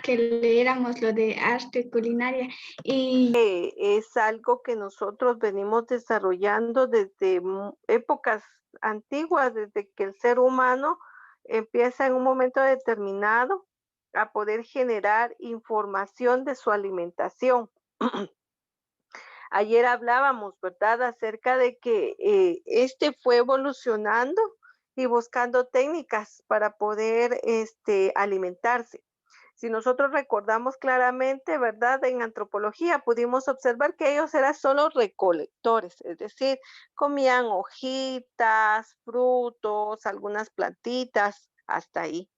que leéramos lo de arte culinaria y Es algo que nosotros venimos desarrollando desde épocas antiguas, desde que el ser humano empieza en un momento determinado a poder generar información de su alimentación. Ayer hablábamos, ¿verdad?, acerca de que este fue evolucionando y buscando técnicas para poder alimentarse. Si nosotros recordamos claramente, ¿verdad? En antropología pudimos observar que ellos eran solo recolectores, es decir, comían hojitas, frutos, algunas plantitas, hasta ahí.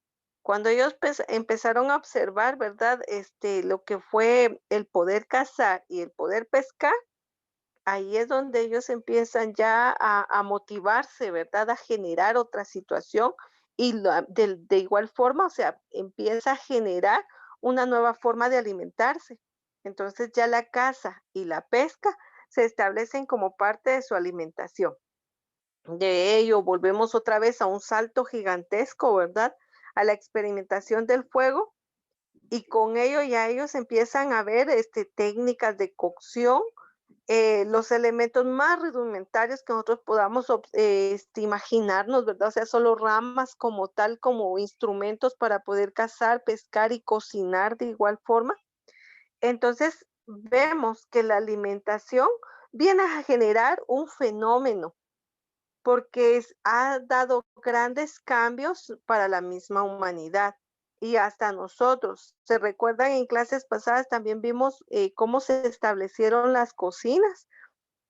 Cuando ellos empezaron a observar, ¿verdad? Lo que fue el poder cazar y el poder pescar, ahí es donde ellos empiezan ya a motivarse, ¿verdad? A generar otra situación y de igual forma, o sea, empieza a generar una nueva forma de alimentarse. Entonces ya la caza y la pesca se establecen como parte de su alimentación. De ello, volvemos otra vez a un salto gigantesco, ¿verdad? A la experimentación del fuego y con ello ya ellos empiezan a ver técnicas de cocción, los elementos más rudimentarios que nosotros podamos imaginarnos, ¿verdad? O sea, solo ramas como tal, como instrumentos para poder cazar, pescar y cocinar de igual forma. Entonces, vemos que la alimentación viene a generar un fenómeno porque ha dado grandes cambios para la misma humanidad y hasta nosotros. Se recuerdan en clases pasadas también vimos cómo se establecieron las cocinas,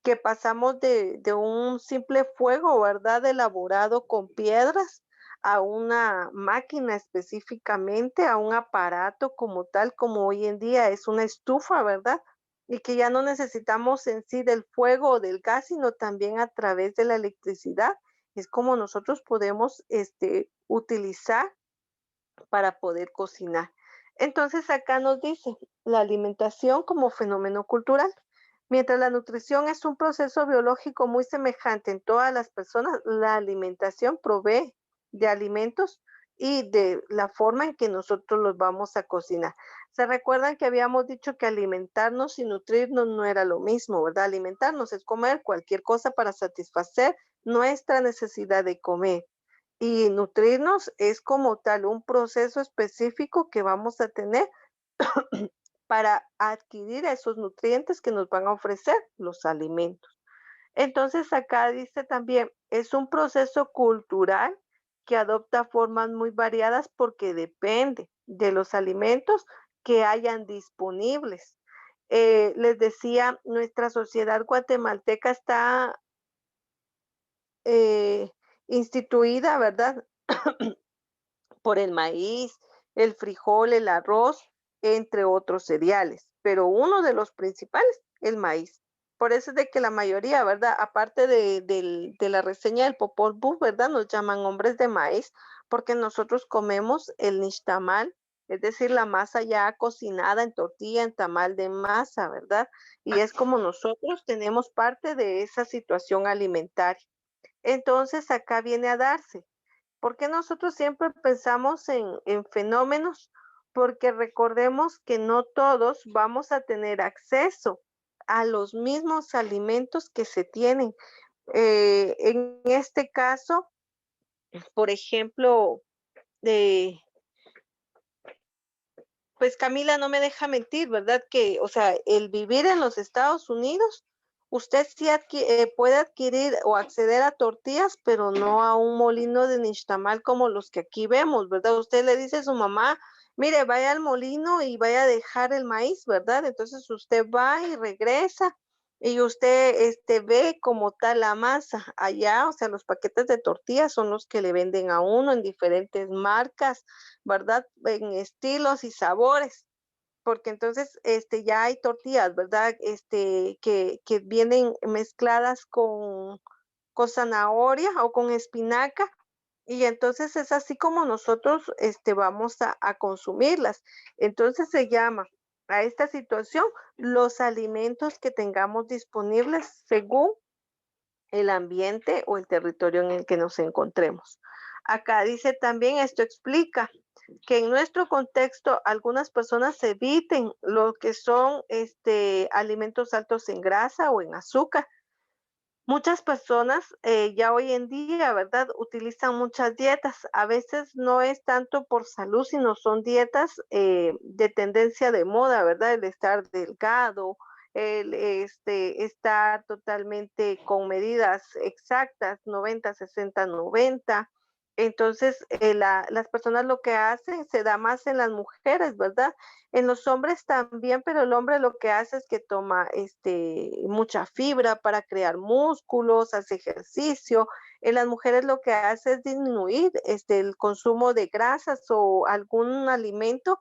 que pasamos de un simple fuego, ¿verdad? Elaborado con piedras a una máquina específicamente, a un aparato como tal, como hoy en día es una estufa, ¿verdad? Y que ya no necesitamos en sí del fuego o del gas, sino también a través de la electricidad. Es como nosotros podemos utilizar para poder cocinar. Entonces acá nos dice la alimentación como fenómeno cultural. Mientras la nutrición es un proceso biológico muy semejante en todas las personas, la alimentación provee de alimentos y de la forma en que nosotros los vamos a cocinar. Se recuerdan que habíamos dicho que alimentarnos y nutrirnos no era lo mismo, ¿verdad? Alimentarnos es comer cualquier cosa para satisfacer nuestra necesidad de comer. Y nutrirnos es como tal un proceso específico que vamos a tener para adquirir esos nutrientes que nos van a ofrecer los alimentos. Entonces acá dice también, es un proceso cultural que adopta formas muy variadas porque depende de los alimentos que hayan disponibles. Les decía, nuestra sociedad guatemalteca está eh, instituida, ¿verdad? Por el maíz, el frijol, el arroz, entre otros cereales, pero uno de los principales, el maíz. Por eso es de que la mayoría, ¿verdad? Aparte de la reseña del Popol Vuh, ¿verdad? Nos llaman hombres de maíz porque nosotros comemos el nixtamal, es decir, la masa ya cocinada en tortilla, en tamal de masa, ¿verdad? Y es como nosotros tenemos parte de esa situación alimentaria. Entonces acá viene a darse. ¿Por qué nosotros siempre pensamos en fenómenos? Porque recordemos que no todos vamos a tener acceso a los mismos alimentos que se tienen. En este caso, por ejemplo, eh, pues Camila no me deja mentir, ¿verdad? Que, o sea, el vivir en los Estados Unidos, usted sí puede adquirir o acceder a tortillas, pero no a un molino de nixtamal como los que aquí vemos, ¿verdad? Usted le dice a su mamá, mire, vaya al molino y vaya a dejar el maíz, ¿verdad? Entonces usted va y regresa y usted ve como tal la masa allá, o sea, los paquetes de tortillas son los que le venden a uno en diferentes marcas, ¿verdad? En estilos y sabores, porque entonces ya hay tortillas, ¿verdad? Que vienen mezcladas con zanahoria o con espinaca, y entonces es así como nosotros vamos a consumirlas. Entonces se llama a esta situación los alimentos que tengamos disponibles según el ambiente o el territorio en el que nos encontremos. Acá dice también, esto explica que en nuestro contexto algunas personas eviten lo que son alimentos altos en grasa o en azúcar. Muchas personas ya hoy en día, ¿verdad? Utilizan muchas dietas. A veces no es tanto por salud, sino son dietas de tendencia de moda, ¿verdad? El estar delgado, el estar totalmente con medidas exactas, 90, 60, 90. Entonces, las personas lo que hacen se da más en las mujeres, ¿verdad? En los hombres también, pero el hombre lo que hace es que toma mucha fibra para crear músculos, hace ejercicio. En las mujeres lo que hace es disminuir el consumo de grasas o algún alimento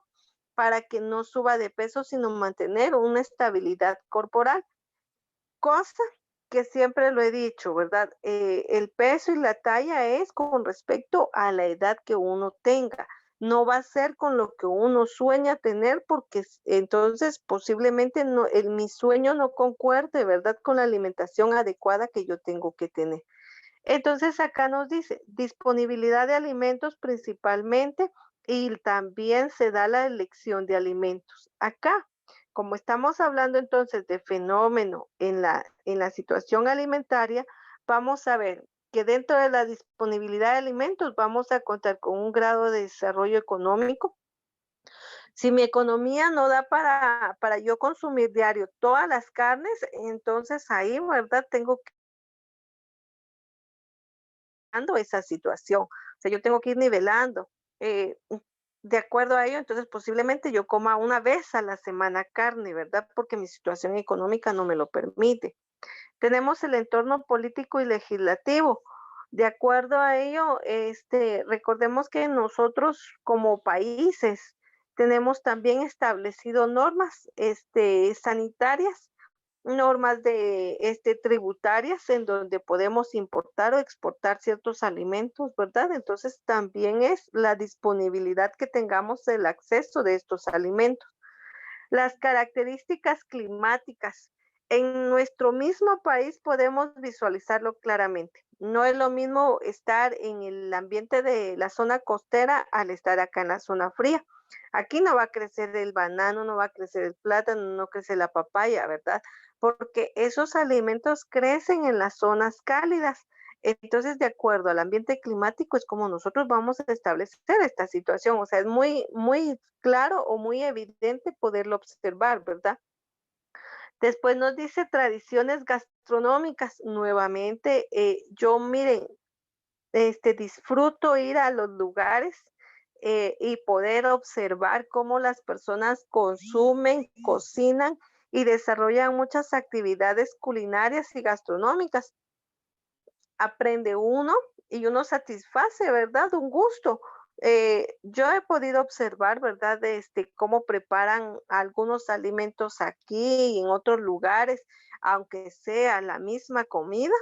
para que no suba de peso, sino mantener una estabilidad corporal. Cosa que siempre lo he dicho, ¿verdad? El peso y la talla es con respecto a la edad que uno tenga. No va a ser con lo que uno sueña tener porque entonces posiblemente no, mi sueño no concuerde, ¿verdad? Con la alimentación adecuada que yo tengo que tener. Entonces acá nos dice disponibilidad de alimentos principalmente y también se da la elección de alimentos. Acá, como estamos hablando entonces de fenómeno en la situación alimentaria, vamos a ver que dentro de la disponibilidad de alimentos vamos a contar con un grado de desarrollo económico. Si mi economía no da para yo consumir diario todas las carnes, entonces ahí, ¿verdad? Tengo esa situación. O sea, yo tengo que ir nivelando. De acuerdo a ello, entonces posiblemente yo coma una vez a la semana carne, ¿verdad? Porque mi situación económica no me lo permite. Tenemos el entorno político y legislativo. De acuerdo a ello, recordemos que nosotros como países tenemos también establecido normas sanitarias, normas de tributarias en donde podemos importar o exportar ciertos alimentos, ¿verdad? Entonces también es la disponibilidad que tengamos del acceso de estos alimentos. Las características climáticas. En nuestro mismo país podemos visualizarlo claramente. No es lo mismo estar en el ambiente de la zona costera al estar acá en la zona fría. Aquí no va a crecer el banano, no va a crecer el plátano, no crece la papaya, ¿verdad? Porque esos alimentos crecen en las zonas cálidas. Entonces, de acuerdo al ambiente climático, es como nosotros vamos a establecer esta situación. O sea, es muy, muy claro o muy evidente poderlo observar, ¿verdad? Después nos dice tradiciones gastronómicas. Nuevamente, yo miren, disfruto ir a los lugares y poder observar cómo las personas consumen, cocinan y desarrollan muchas actividades culinarias y gastronómicas. Aprende uno y uno satisface, ¿verdad? Un gusto. Yo he podido observar, ¿verdad? Cómo preparan algunos alimentos aquí y en otros lugares, aunque sea la misma comida,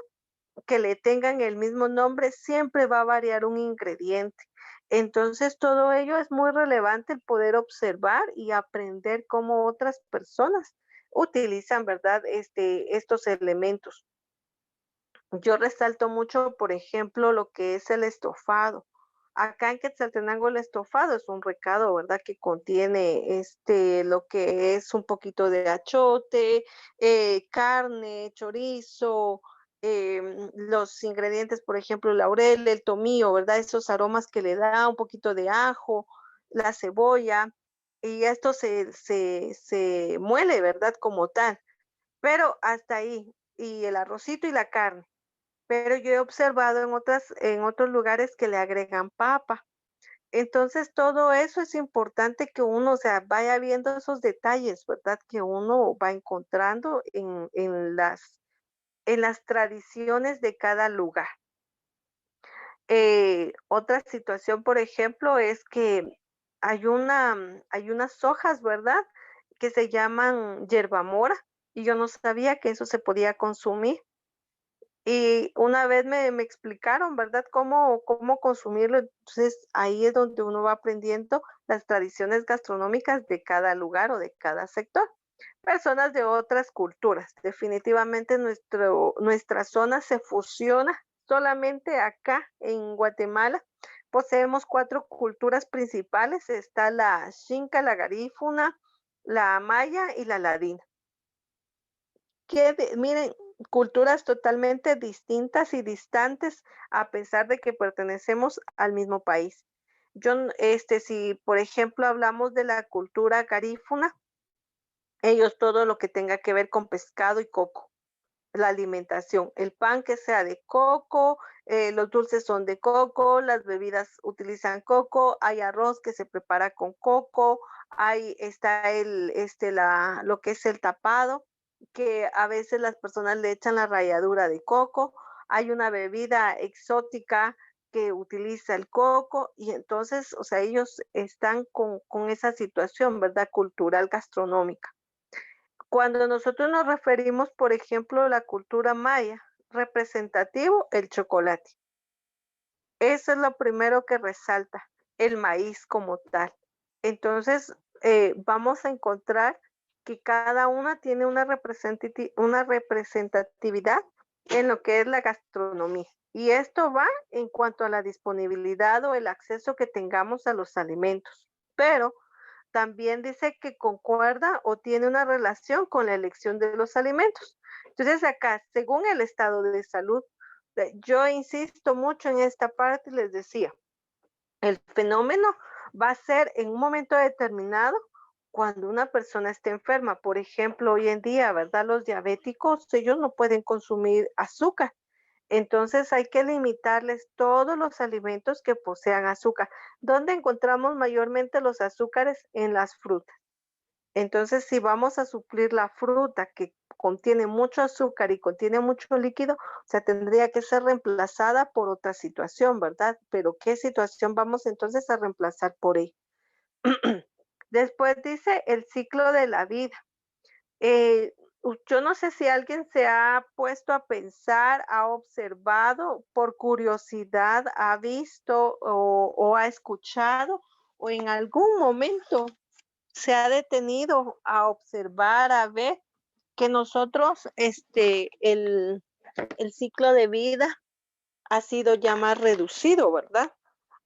que le tengan el mismo nombre, siempre va a variar un ingrediente. Entonces, todo ello es muy relevante el poder observar y aprender cómo otras personas utilizan, ¿verdad? Estos elementos. Yo resalto mucho, por ejemplo, lo que es el estofado. Acá en Quetzaltenango el estofado es un recado, ¿verdad? Que contiene lo que es un poquito de achote, carne, chorizo, los ingredientes, por ejemplo, el laurel, el tomillo, ¿verdad? Esos aromas que le da un poquito de ajo, la cebolla, y esto se muele, ¿verdad? Como tal, pero hasta ahí, y el arrocito y la carne, pero yo he observado en otros lugares que le agregan papa. Entonces, todo eso es importante que uno, o sea, vaya viendo esos detalles, ¿verdad? Que uno va encontrando en las tradiciones de cada lugar. Otra situación, por ejemplo, es que hay unas hojas, ¿verdad? Que se llaman yerbamora, y yo no sabía que eso se podía consumir. Y una vez me explicaron, ¿verdad?, cómo consumirlo. Entonces, ahí es donde uno va aprendiendo las tradiciones gastronómicas de cada lugar o de cada sector. Personas de otras culturas. Definitivamente nuestra zona se fusiona solamente acá en Guatemala, Poseemos 4 culturas principales, está la Xinca, la Garífuna, la Maya y la Ladina. Miren, culturas totalmente distintas y distantes a pesar de que pertenecemos al mismo país. Si por ejemplo hablamos de la cultura garífuna, ellos todo lo que tenga que ver con pescado y coco, la alimentación, el pan que sea de coco, los dulces son de coco, las bebidas utilizan coco, hay arroz que se prepara con coco, está lo que es el tapado, que a veces las personas le echan la ralladura de coco, hay una bebida exótica que utiliza el coco y entonces, o sea, ellos están con esa situación, ¿verdad? Cultural gastronómica. Cuando nosotros nos referimos, por ejemplo, a la cultura maya, representativo el chocolate. Eso es lo primero que resalta, el maíz como tal. Entonces, vamos a encontrar que cada una tiene una representatividad en lo que es la gastronomía. Y esto va en cuanto a la disponibilidad o el acceso que tengamos a los alimentos. Pero también dice que concuerda o tiene una relación con la elección de los alimentos. Entonces acá, según el estado de salud, yo insisto mucho en esta parte y les decía, el fenómeno va a ser en un momento determinado cuando una persona esté enferma. Por ejemplo, hoy en día, ¿verdad? Los diabéticos, ellos no pueden consumir azúcar. Entonces hay que limitarles todos los alimentos que posean azúcar. ¿Dónde encontramos mayormente los azúcares? En las frutas. Entonces, si vamos a suplir la fruta que contiene mucho azúcar y contiene mucho líquido, o sea, tendría que ser reemplazada por otra situación, ¿verdad? Pero ¿qué situación vamos entonces a reemplazar por ella? Después dice el ciclo de la vida. Yo no sé si alguien se ha puesto a pensar, ha observado, por curiosidad, ha visto o ha escuchado o en algún momento se ha detenido a observar, a ver que nosotros, el ciclo de vida ha sido ya más reducido, ¿verdad?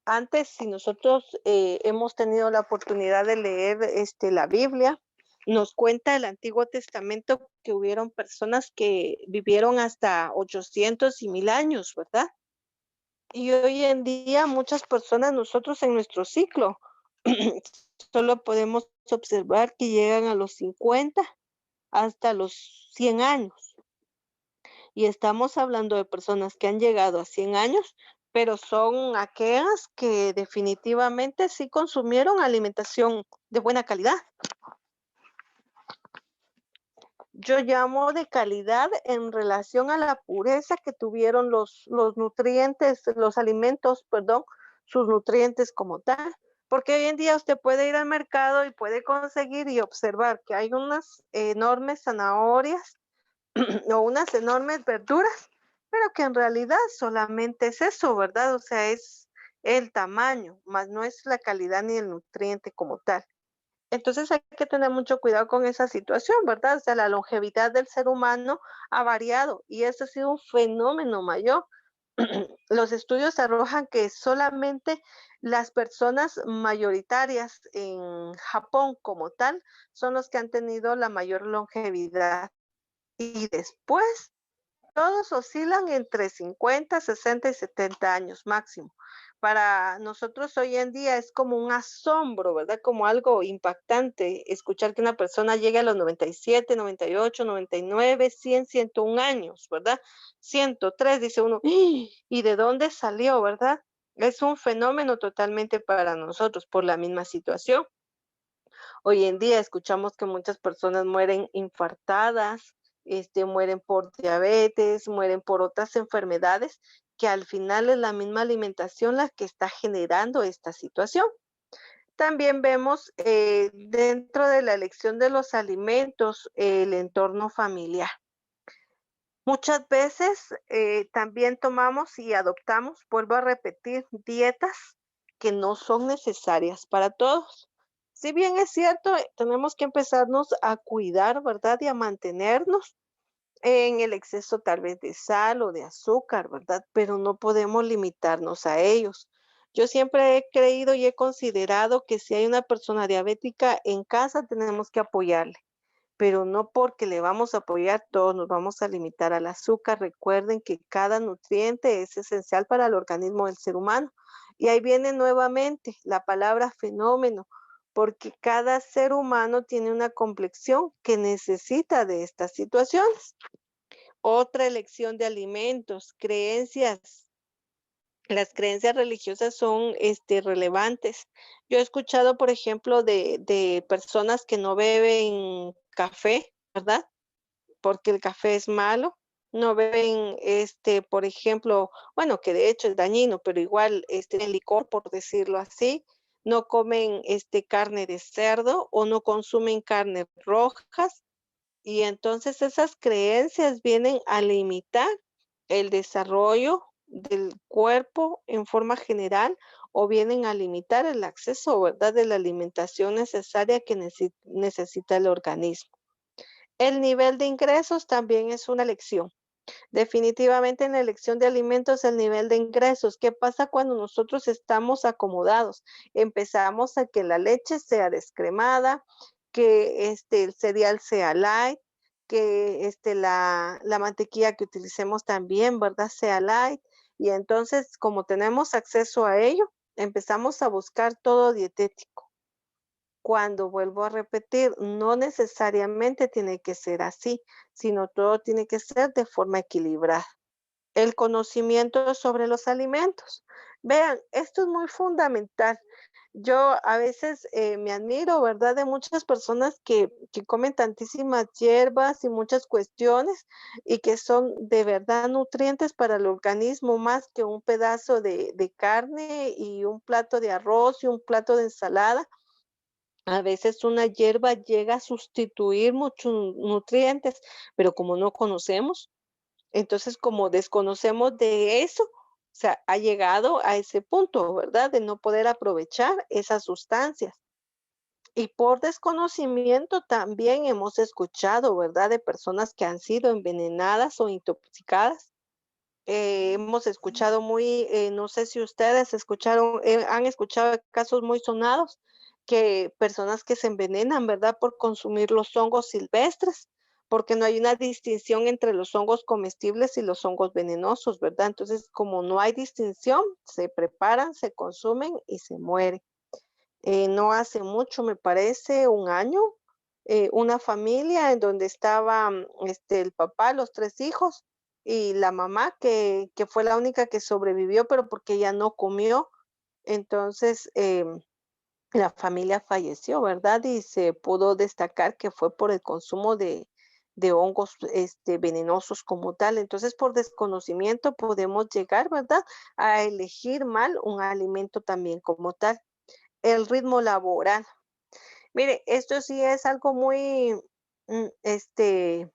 Antes, si nosotros hemos tenido la oportunidad de leer la Biblia, nos cuenta el Antiguo Testamento que hubieron personas que vivieron hasta 800 y 1000 años, ¿verdad? Y hoy en día muchas personas, nosotros en nuestro ciclo, solo podemos observar que llegan a los 50 hasta los 100 años. Y estamos hablando de personas que han llegado a 100 años, pero son aquellas que definitivamente sí consumieron alimentación de buena calidad. Yo llamo de calidad en relación a la pureza que tuvieron los nutrientes, los alimentos, perdón, sus nutrientes como tal. Porque hoy en día usted puede ir al mercado y puede conseguir y observar que hay unas enormes zanahorias o unas enormes verduras, pero que en realidad solamente es eso, ¿verdad? O sea, es el tamaño, más no es la calidad ni el nutriente como tal. Entonces hay que tener mucho cuidado con esa situación, ¿verdad? O sea, la longevidad del ser humano ha variado y eso ha sido un fenómeno mayor. Los estudios arrojan que solamente las personas mayoritarias en Japón como tal son los que han tenido la mayor longevidad. Y después todos oscilan entre 50, 60 y 70 años máximo. Para nosotros hoy en día es como un asombro, ¿verdad? Como algo impactante escuchar que una persona llegue a los 97, 98, 99, 100, 101 años, ¿verdad? 103, dice uno, "¡Ah! ¿Y de dónde salió, verdad?" Es un fenómeno totalmente para nosotros por la misma situación. Hoy en día escuchamos que muchas personas mueren infartadas, mueren por diabetes, mueren por otras enfermedades, que al final es la misma alimentación la que está generando esta situación. También vemos dentro de la elección de los alimentos el entorno familiar. Muchas veces también tomamos y adoptamos, vuelvo a repetir, dietas que no son necesarias para todos. Si bien es cierto, tenemos que empezarnos a cuidar, ¿verdad? Y a mantenernos en el exceso tal vez de sal o de azúcar, ¿verdad? Pero no podemos limitarnos a ellos. Yo siempre he creído y he considerado que si hay una persona diabética en casa, tenemos que apoyarle, pero no porque le vamos a apoyar, todos nos vamos a limitar al azúcar. Recuerden que cada nutriente es esencial para el organismo del ser humano. Y ahí viene nuevamente la palabra fenómeno, porque cada ser humano tiene una complexión que necesita de estas situaciones. Otra elección de alimentos, creencias. Las creencias religiosas son relevantes. Yo he escuchado, por ejemplo, de personas que no beben café, ¿verdad? Porque el café es malo. No beben, por ejemplo, bueno, que de hecho es dañino, pero igual el licor, por decirlo así. No comen carne de cerdo o no consumen carnes rojas. Y entonces esas creencias vienen a limitar el desarrollo del cuerpo en forma general o vienen a limitar el acceso, ¿verdad?, de la alimentación necesaria que necesita el organismo. El nivel de ingresos también es una elección. Definitivamente en la elección de alimentos, el nivel de ingresos. ¿Qué pasa cuando nosotros estamos acomodados? Empezamos a que la leche sea descremada, que el cereal sea light, que la mantequilla que utilicemos también, ¿verdad?, sea light. Y entonces, como tenemos acceso a ello, empezamos a buscar todo dietético. Cuando vuelvo a repetir, no necesariamente tiene que ser así, sino todo tiene que ser de forma equilibrada. El conocimiento sobre los alimentos. Vean, esto es muy fundamental. Yo a veces me admiro, ¿verdad?, de muchas personas que comen tantísimas hierbas y muchas cuestiones y que son de verdad nutrientes para el organismo más que un pedazo de carne y un plato de arroz y un plato de ensalada. A veces una hierba llega a sustituir muchos nutrientes, pero como no conocemos, entonces como desconocemos de eso, o sea, ha llegado a ese punto, ¿verdad? De no poder aprovechar esas sustancias. Y por desconocimiento también hemos escuchado, ¿verdad? De personas que han sido envenenadas o intoxicadas. Hemos escuchado no sé si ustedes escucharon, han escuchado casos muy sonados que personas que se envenenan, ¿verdad? Por consumir los hongos silvestres, porque no hay una distinción entre los hongos comestibles y los hongos venenosos, ¿verdad? Entonces, como no hay distinción, se preparan, se consumen y se mueren. No hace mucho, me parece, un año, una familia en donde estaban el papá, los 3 hijos y la mamá, que fue la única que sobrevivió, pero porque ella no comió. Entonces, la familia falleció, ¿verdad? Y se pudo destacar que fue por el consumo de hongos venenosos como tal. Entonces, por desconocimiento podemos llegar, ¿verdad?, a elegir mal un alimento también como tal. El ritmo laboral. Mire, esto sí es algo muy, mm, este,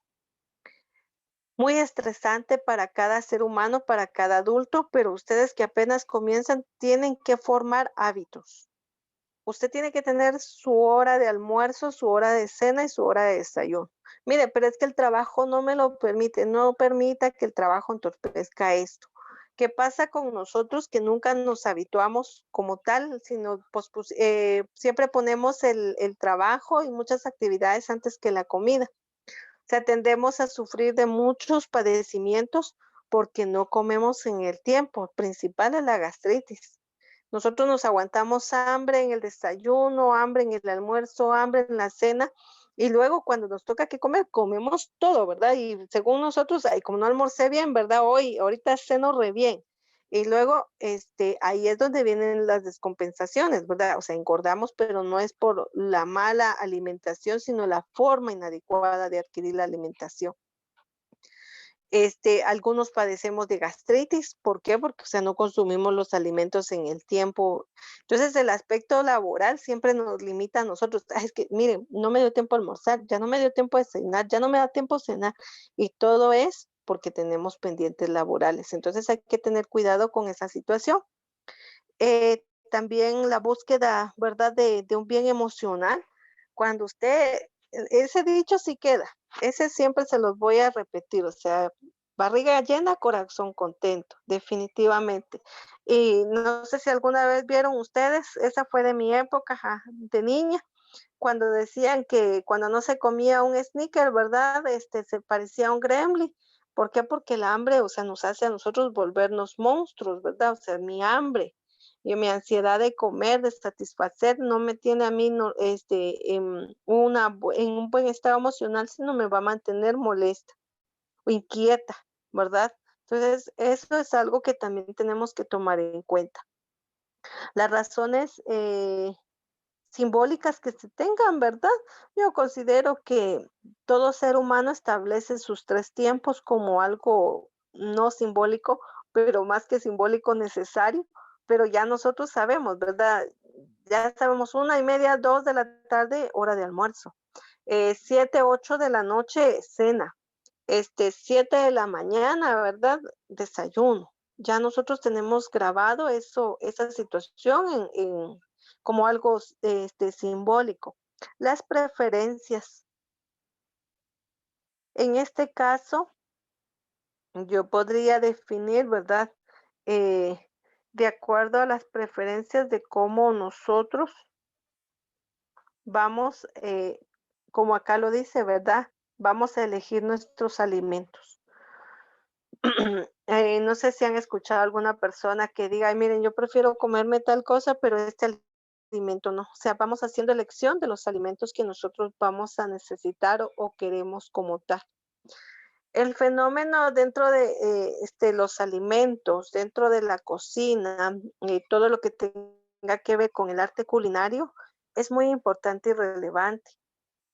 muy estresante para cada ser humano, para cada adulto, pero ustedes que apenas comienzan tienen que formar hábitos. Usted tiene que tener su hora de almuerzo, su hora de cena y su hora de desayuno. Mire, pero es que el trabajo no me lo permite, no permita que el trabajo entorpezca esto. ¿Qué pasa con nosotros que nunca nos habituamos como tal, sino siempre ponemos el trabajo y muchas actividades antes que la comida? O sea, tendemos a sufrir de muchos padecimientos porque no comemos en el tiempo. Principal es la gastritis. Nosotros nos aguantamos hambre en el desayuno, hambre en el almuerzo, hambre en la cena, y luego cuando nos toca que comer, comemos todo, ¿verdad? Y según nosotros, ay, como no almorcé bien, ¿verdad? Hoy, ahorita ceno re bien. Y luego, ahí es donde vienen las descompensaciones, ¿verdad? O sea, engordamos, pero no es por la mala alimentación, sino la forma inadecuada de adquirir la alimentación. Algunos padecemos de gastritis, ¿por qué? Porque, o sea, no consumimos los alimentos en el tiempo. Entonces, el aspecto laboral siempre nos limita a nosotros. "Ay, es que, miren, no me dio tiempo a almorzar, ya no me dio tiempo de cenar, ya no me da tiempo cenar", y todo es porque tenemos pendientes laborales. Entonces, hay que tener cuidado con esa situación. También la búsqueda, ¿verdad?, de un bien emocional. Cuando ese dicho sí queda, ese siempre se los voy a repetir, o sea, barriga llena, corazón contento, definitivamente. Y no sé si alguna vez vieron ustedes, esa fue de mi época, de niña, cuando decían que cuando no se comía un Snicker, ¿verdad? Se parecía a un gremlin. ¿Por qué? Porque el hambre, o sea, nos hace a nosotros volvernos monstruos, ¿verdad? O sea, mi hambre y mi ansiedad de comer, de satisfacer, no me tiene a mí, no, en un buen estado emocional, sino me va a mantener molesta o inquieta, ¿verdad? Entonces, eso es algo que también tenemos que tomar en cuenta. Las razones simbólicas que se tengan, ¿verdad? Yo considero que todo ser humano establece sus 3 tiempos como algo no simbólico, pero más que simbólico necesario, pero ya nosotros sabemos, ¿verdad? Ya sabemos 1:30, 2 de la tarde, hora de almuerzo. 7, 8 de la noche, cena. 7 de la mañana, ¿verdad? Desayuno. Ya nosotros tenemos grabado eso, esa situación como algo simbólico. Las preferencias. En este caso, yo podría definir, ¿verdad? Eh, de acuerdo a las preferencias de cómo nosotros vamos, como acá lo dice, ¿verdad? Vamos a elegir nuestros alimentos. No sé si han escuchado alguna persona que diga: "Ay, miren, yo prefiero comerme tal cosa, pero este alimento no". O sea, vamos haciendo elección de los alimentos que nosotros vamos a necesitar o queremos como tal. El fenómeno dentro de, los alimentos, dentro de la cocina, todo lo que tenga que ver con el arte culinario, es muy importante y relevante.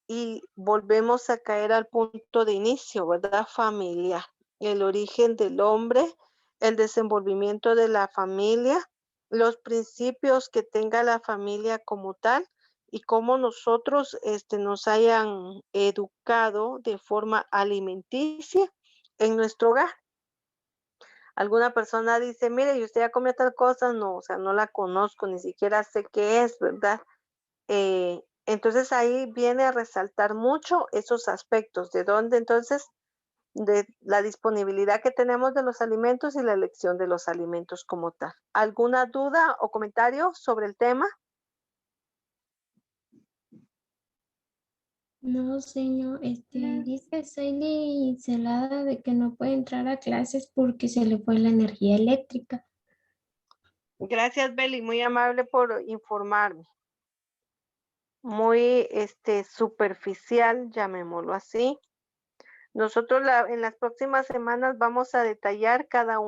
Y volvemos a caer al punto de inicio, ¿verdad? Familiar, el origen del hombre, el desenvolvimiento de la familia, los principios que tenga la familia como tal y cómo nosotros nos hayan educado de forma alimenticia en nuestro hogar. Alguna persona dice, mire, ¿y usted ya comió tal cosa? No, o sea, no la conozco, ni siquiera sé qué es, ¿verdad? Entonces ahí viene a resaltar mucho esos aspectos, de dónde entonces, de la disponibilidad que tenemos de los alimentos y la elección de los alimentos como tal. ¿Alguna duda o comentario sobre el tema? No, señor, dice Saily Celada de que no puede entrar a clases porque se le fue la energía eléctrica. Gracias, Beli, muy amable por informarme. Muy superficial, llamémoslo así. Nosotros en las próximas semanas vamos a detallar cada